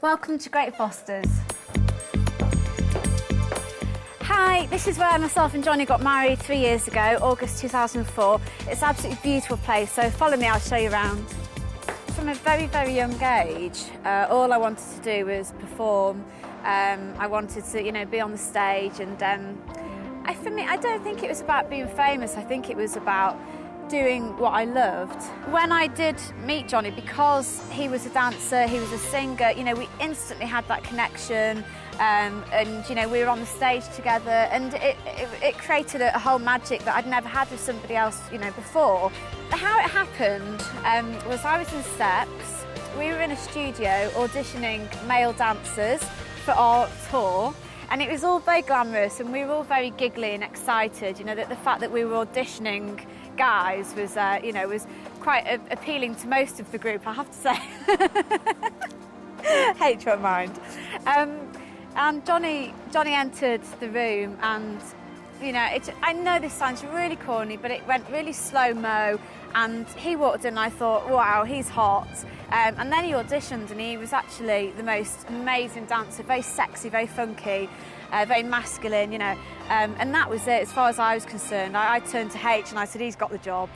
Welcome to Great Fosters. Hi, this is where myself and Johnny got married 3 years ago, August 2004. It's an absolutely beautiful place, so follow me, I'll show you around. From a very, very young age, all I wanted to do was perform. I wanted to, be on the stage, and for me, I don't think it was about being famous. I think it was about doing what I loved. When I did meet Johnny, because he was a dancer, he was a singer, we instantly had that connection, and we were on the stage together, and it created a whole magic that I'd never had with somebody else, before. How it happened was I was in Steps. We were in a studio auditioning male dancers for our tour, and it was all very glamorous, and we were all very giggly and excited. That the fact that we were auditioning guys was, was quite appealing to most of the group, I have to say. Hate won't mind. And Johnny entered the room, and I know this sounds really corny, but it went really slow-mo, and he walked in and I thought, wow, he's hot. And then he auditioned, and he was actually the most amazing dancer, very sexy, very funky, very masculine, and that was it as far as I was concerned. I turned to H and I said, he's got the job.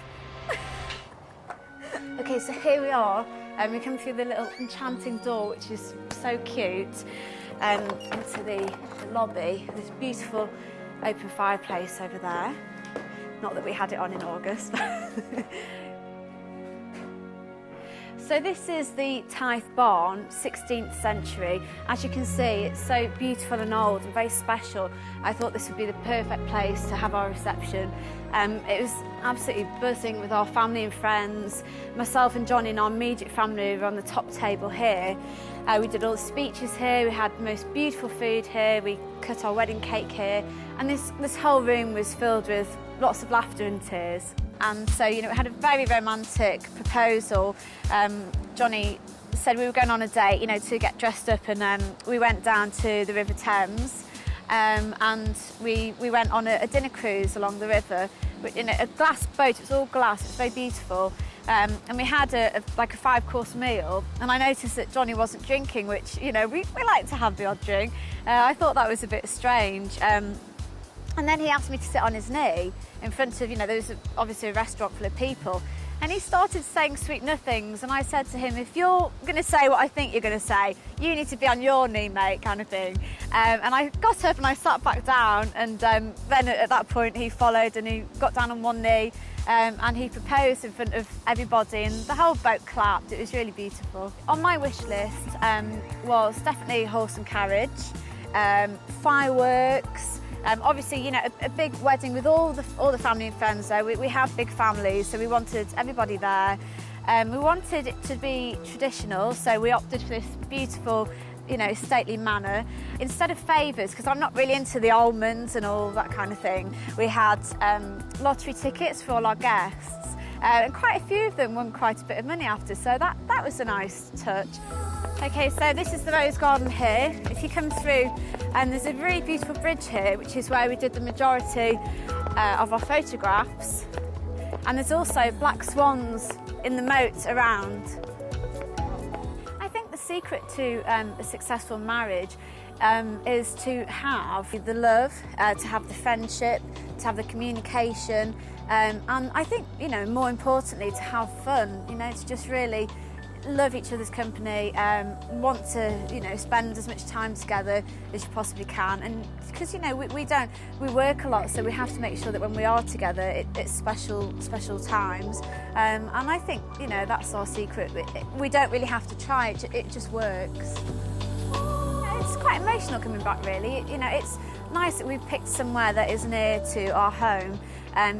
Okay, so here we are, and we come through the little enchanting door, which is so cute, into the lobby. This beautiful open fireplace over there. Not that we had it on in August. So this is the Tithe Barn, 16th century. As you can see, it's so beautiful and old and very special. I thought this would be the perfect place to have our reception. It was absolutely buzzing with our family and friends. Myself and Johnny and our immediate family were on the top table here. We did all the speeches here, we had the most beautiful food here, we cut our wedding cake here, and this whole room was filled with lots of laughter and tears. And so, we had a very romantic proposal. Johnny said we were going on a date, to get dressed up, and we went down to the River Thames, and we went on a dinner cruise along the river in a glass boat. It was all glass, it was very beautiful. And we had a 5-course meal, and I noticed that Johnny wasn't drinking, which, we like to have the odd drink. I thought that was a bit strange. And then he asked me to sit on his knee in front of, there was obviously a restaurant full of people. And he started saying sweet nothings, and I said to him, if you're going to say what I think you're going to say, you need to be on your knee, mate, kind of thing. And I got up and I sat back down, and then at that point he followed, and he got down on one knee, and he proposed in front of everybody, and the whole boat clapped. It was really beautiful. On my wish list was definitely horse and carriage, fireworks, obviously, a big wedding with all the family and friends there. We have big families, so we wanted everybody there. We wanted it to be traditional, so we opted for this beautiful, stately manner. Instead of favours, because I'm not really into the almonds and all that kind of thing, we had lottery tickets for all our guests. And quite a few of them won quite a bit of money after, so that was a nice touch. Okay, so this is the Rose Garden here. If you come through, there's a really beautiful bridge here, which is where we did the majority of our photographs. And there's also black swans in the moat around. I think the secret to a successful marriage is to have the love, to have the friendship, to have the communication, and I think, more importantly, to have fun, to just really love each other's company, want to, spend as much time together as you possibly can. And because, we work a lot, so we have to make sure that when we are together, it's special times. And I think, that's our secret. We don't really have to try, it just works. It's quite emotional coming back, really. It's nice that we've picked somewhere that is near to our home,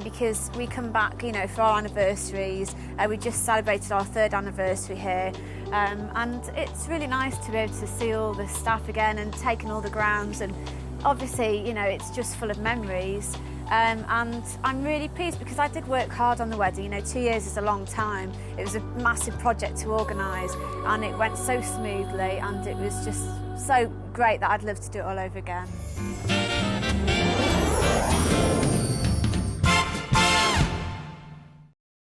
because we come back, for our anniversaries. We just celebrated our 3rd anniversary here, and it's really nice to be able to see all the staff again and take in all the grounds, and obviously, it's just full of memories. And I'm really pleased because I did work hard on the wedding. 2 years is a long time. It was a massive project to organise, and it went so smoothly, and it was just so great that I'd love to do it all over again.